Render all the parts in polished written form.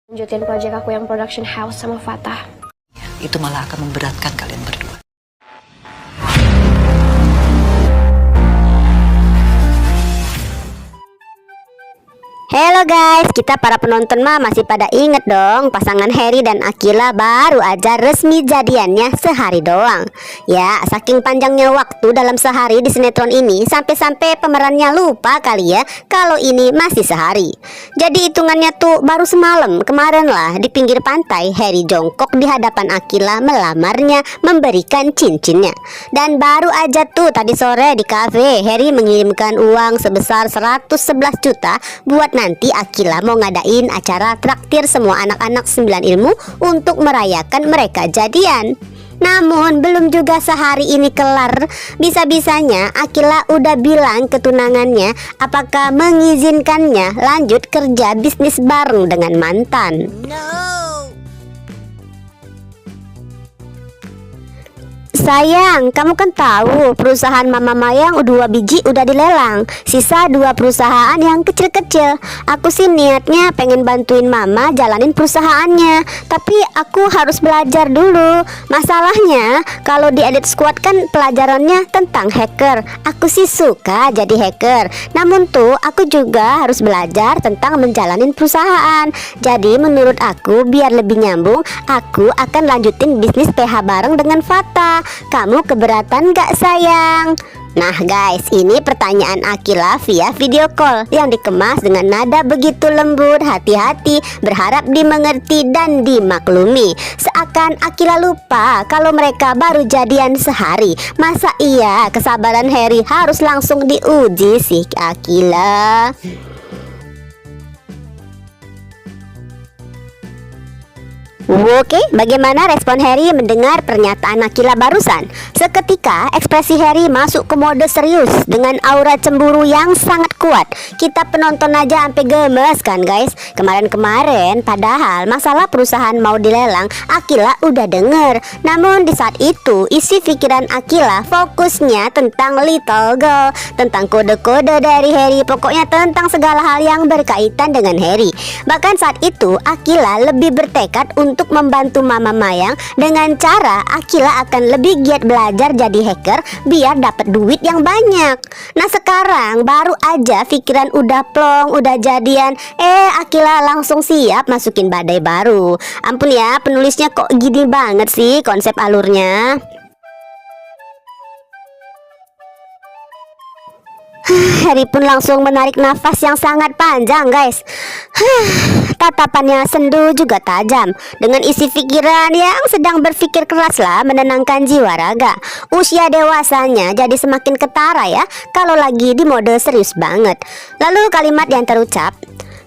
Lanjutin project aku yang production house sama Fatah. Itu malah akan memberatkan kalian berdua. Halo guys, kita para penonton mah masih pada inget dong pasangan Harry dan Akila baru aja resmi jadiannya sehari doang. Ya, saking panjangnya waktu dalam sehari di sinetron ini sampai-sampai pemerannya lupa kali ya kalau ini masih sehari. Jadi hitungannya tuh baru semalam kemarin lah di pinggir pantai Harry jongkok di hadapan Akila melamarnya, memberikan cincinnya. Dan baru aja tuh tadi sore di kafe Harry mengirimkan uang sebesar 111 juta buat nanti Akila mau ngadain acara traktir semua anak-anak 9 ilmu untuk merayakan mereka jadian. Namun belum juga sehari ini kelar, bisa-bisanya Akila udah bilang ke tunangannya apakah mengizinkannya lanjut kerja bisnis bareng dengan mantan. Sayang, kamu kan tahu perusahaan Mama Mayang 2 biji udah dilelang. Sisa 2 perusahaan yang kecil-kecil. Aku sih niatnya pengen bantuin Mama jalanin perusahaannya, tapi aku harus belajar dulu. Masalahnya kalau di Elite Squad kan pelajarannya tentang hacker. Aku sih suka jadi hacker, namun tuh aku juga harus belajar tentang menjalanin perusahaan. Jadi menurut aku biar lebih nyambung, aku akan lanjutin bisnis PH bareng dengan Fatah. Kamu keberatan gak sayang? Nah guys, ini pertanyaan Akila via video call yang dikemas dengan nada begitu lembut, hati-hati, berharap dimengerti dan dimaklumi. Seakan Akila lupa kalau mereka baru jadian sehari. Masa iya kesabaran Harry harus langsung diuji sih Akila? Oke, bagaimana respon Harry mendengar pernyataan Akila barusan? Seketika ekspresi Harry masuk ke mode serius dengan aura cemburu yang sangat kuat. Kita penonton aja sampai gemes kan guys. Kemarin-kemarin padahal masalah perusahaan mau dilelang Akila udah denger. Namun di saat itu isi pikiran Akila fokusnya tentang little girl, tentang kode-kode dari Harry, pokoknya tentang segala hal yang berkaitan dengan Harry. Bahkan saat itu Akila lebih bertekad untuk membantu Mama Mayang dengan cara Akila akan lebih giat belajar jadi hacker biar dapat duit yang banyak. Nah sekarang baru aja pikiran udah plong, udah jadian, Akila langsung siap masukin badai baru. Ampun ya, penulisnya kok gini banget sih konsep alurnya. Harry pun langsung menarik nafas yang sangat panjang guys. Tatapannya sendu juga tajam, dengan isi pikiran yang sedang berpikir keras lah menenangkan jiwa raga. Usia dewasanya jadi semakin ketara ya kalau lagi di mode serius banget. Lalu kalimat yang terucap,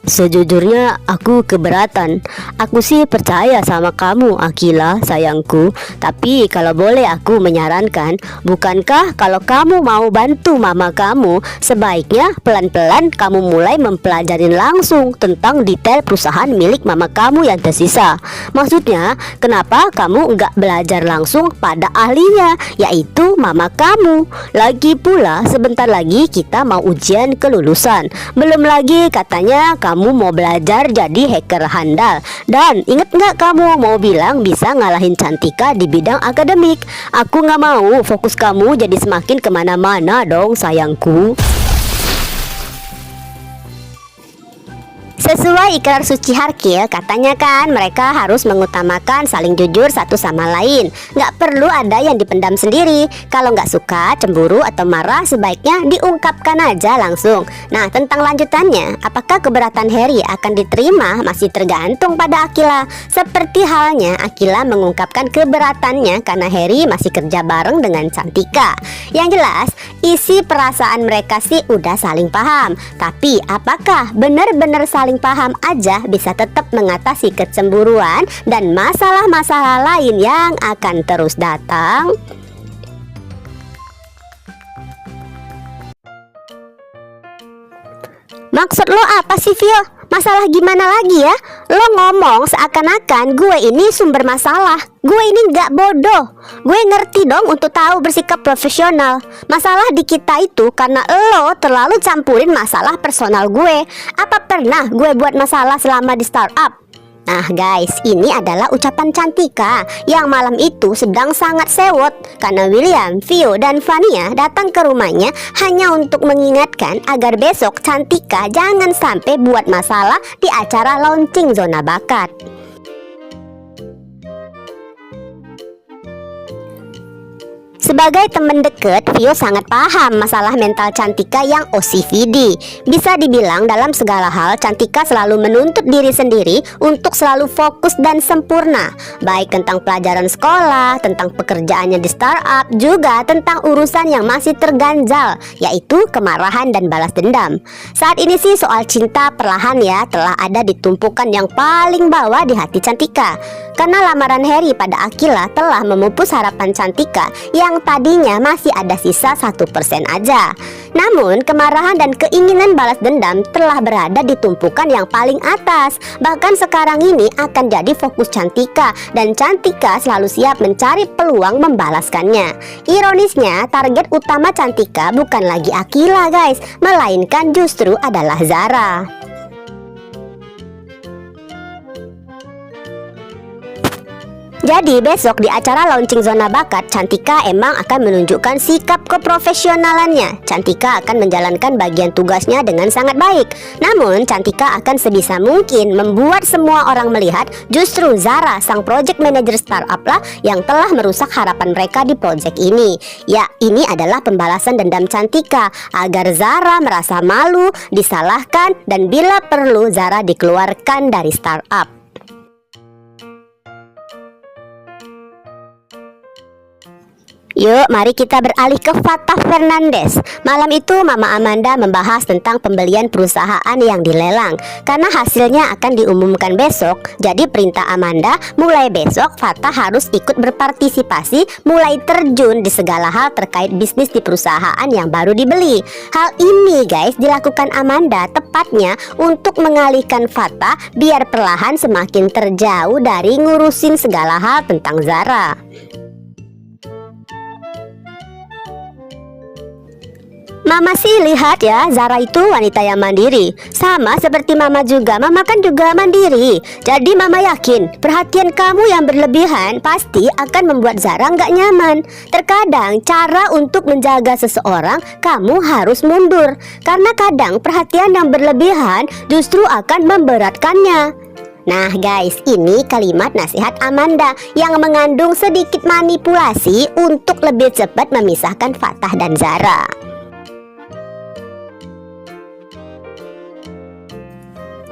sejujurnya aku keberatan. Aku sih percaya sama kamu Akila sayangku. Tapi kalau boleh aku menyarankan, bukankah kalau kamu mau bantu mama kamu, sebaiknya pelan-pelan kamu mulai mempelajari langsung tentang detail perusahaan milik mama kamu yang tersisa. Maksudnya, kenapa kamu nggak belajar langsung pada ahlinya, yaitu mama kamu? Lagi pula sebentar lagi kita mau ujian kelulusan. Belum lagi katanya kamu mau belajar jadi hacker handal. Dan inget gak kamu mau bilang bisa ngalahin Cantika di bidang akademik? Aku gak mau fokus kamu jadi semakin kemana-mana dong sayangku. Sesuai ikrar suci Harkil, katanya kan mereka harus mengutamakan saling jujur satu sama lain. Nggak perlu ada yang dipendam sendiri. Kalau nggak suka, cemburu atau marah sebaiknya diungkapkan aja langsung. Nah tentang lanjutannya, apakah keberatan Harry akan diterima masih tergantung pada Akila. Seperti halnya Akila mengungkapkan keberatannya karena Harry masih kerja bareng dengan Cantika. Yang jelas isi perasaan mereka sih udah saling paham. Tapi apakah benar-benar saling paham aja bisa tetap mengatasi kecemburuan dan masalah-masalah lain yang akan terus datang? Maksud lo apa sih Vio? Masalah gimana lagi ya? Lo ngomong seakan-akan gue ini sumber masalah. Gue ini gak bodoh. Gue ngerti dong untuk tahu bersikap profesional. Masalah di kita itu karena lo terlalu campurin masalah personal gue. Apa pernah gue buat masalah selama di startup? Nah guys, ini adalah ucapan Cantika yang malam itu sedang sangat sewot karena William, Vio, dan Vania datang ke rumahnya hanya untuk mengingatkan agar besok Cantika jangan sampai buat masalah di acara launching zona bakat. Sebagai teman dekat, Vio sangat paham masalah mental Cantika yang OCVD. Bisa dibilang dalam segala hal, Cantika selalu menuntut diri sendiri untuk selalu fokus dan sempurna. Baik tentang pelajaran sekolah, tentang pekerjaannya di startup, juga tentang urusan yang masih terganjal, yaitu kemarahan dan balas dendam. Saat ini sih soal cinta perlahan ya telah ada di tumpukan yang paling bawah di hati Cantika. Karena lamaran Harry pada Akila telah memupus harapan Cantika yang tadinya masih ada sisa 1% aja. Namun kemarahan dan keinginan balas dendam telah berada di tumpukan yang paling atas. Bahkan sekarang ini akan jadi fokus Cantika, dan Cantika selalu siap mencari peluang membalaskannya. Ironisnya, target utama Cantika bukan lagi Akila guys, melainkan justru adalah Zara. Jadi besok di acara launching zona bakat, Cantika emang akan menunjukkan sikap keprofesionalannya. Cantika akan menjalankan bagian tugasnya dengan sangat baik. Namun Cantika akan sebisa mungkin membuat semua orang melihat justru Zara, sang project manager startup lah yang telah merusak harapan mereka di project ini. Ya, ini adalah pembalasan dendam Cantika agar Zara merasa malu, disalahkan, dan bila perlu Zara dikeluarkan dari startup. Yuk, mari kita beralih ke Fatah Fernandes. Malam itu Mama Amanda membahas tentang pembelian perusahaan yang dilelang. Karena hasilnya akan diumumkan besok, jadi perintah Amanda mulai besok Fatah harus ikut berpartisipasi, mulai terjun di segala hal terkait bisnis di perusahaan yang baru dibeli. Hal ini guys dilakukan Amanda tepatnya untuk mengalihkan Fatah biar perlahan semakin terjauh dari ngurusin segala hal tentang Zara. Mama sih lihat ya, Zara itu wanita yang mandiri. Sama seperti Mama juga, Mama kan juga mandiri. Jadi Mama yakin perhatian kamu yang berlebihan pasti akan membuat Zara nggak nyaman. Terkadang cara untuk menjaga seseorang kamu harus mundur, karena kadang perhatian yang berlebihan justru akan memberatkannya. Nah guys, ini kalimat nasihat Amanda yang mengandung sedikit manipulasi untuk lebih cepat memisahkan Fatah dan Zara.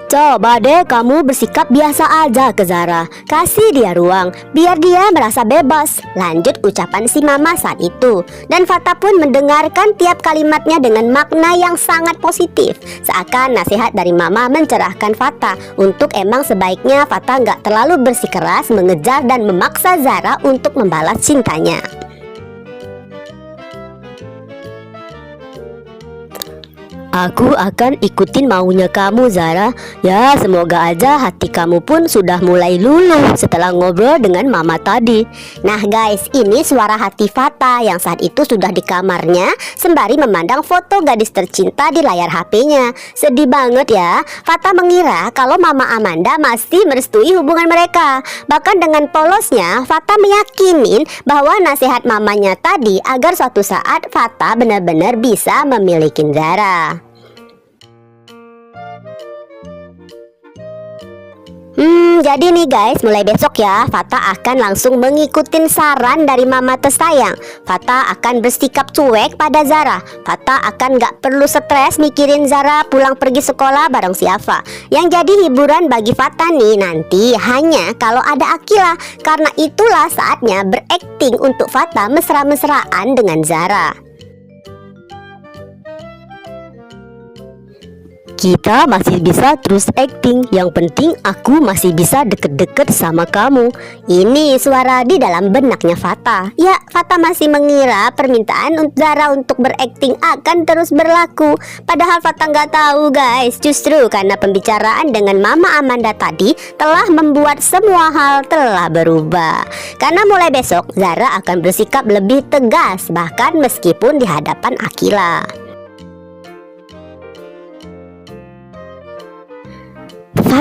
Coba deh kamu bersikap biasa aja ke Zara. Kasih dia ruang, biar dia merasa bebas. Lanjut ucapan si Mama saat itu. Dan Fatah pun mendengarkan tiap kalimatnya dengan makna yang sangat positif. Seakan nasihat dari Mama mencerahkan Fatah untuk emang sebaiknya Fatah nggak terlalu bersikeras mengejar dan memaksa Zara untuk membalas cintanya. Aku akan ikutin maunya kamu Zara. Ya semoga aja hati kamu pun sudah mulai luluh setelah ngobrol dengan Mama tadi. Nah guys, ini suara hati Fatah yang saat itu sudah di kamarnya sembari memandang foto gadis tercinta di layar HP-nya. Sedih banget ya. Fatah mengira kalau Mama Amanda masih merestui hubungan mereka. Bahkan dengan polosnya Fatah meyakinin bahwa nasihat mamanya tadi agar suatu saat Fatah benar-benar bisa memiliki Zara. Jadi nih guys, mulai besok ya Fatah akan langsung mengikuti saran dari Mama tersayang. Fatah akan bersikap cuek pada Zara. Fatah akan gak perlu stres mikirin Zara pulang pergi sekolah bareng siapa. Yang jadi hiburan bagi Fatah nih nanti hanya kalau ada Akila. Karena itulah saatnya berakting untuk Fatah mesra-mesraan dengan Zara. Kita masih bisa terus acting. Yang penting aku masih bisa deket-deket sama kamu. Ini suara di dalam benaknya Fatah. Ya, Fatah masih mengira permintaan Zara untuk berakting akan terus berlaku. Padahal Fatah nggak tahu guys, justru karena pembicaraan dengan Mama Amanda tadi telah membuat semua hal telah berubah. Karena mulai besok Zara akan bersikap lebih tegas, bahkan meskipun di hadapan Akila.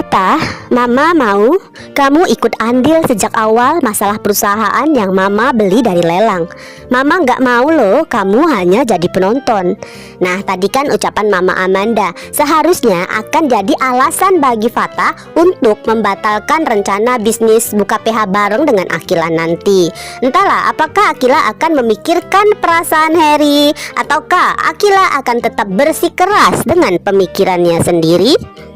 Fata, Mama mau kamu ikut andil sejak awal masalah perusahaan yang Mama beli dari lelang. Mama nggak mau loh kamu hanya jadi penonton. Nah, tadi kan ucapan Mama Amanda seharusnya akan jadi alasan bagi Fata untuk membatalkan rencana bisnis buka PH bareng dengan Akila nanti. Entahlah, apakah Akila akan memikirkan perasaan Harry ataukah Akila akan tetap bersikeras dengan pemikirannya sendiri?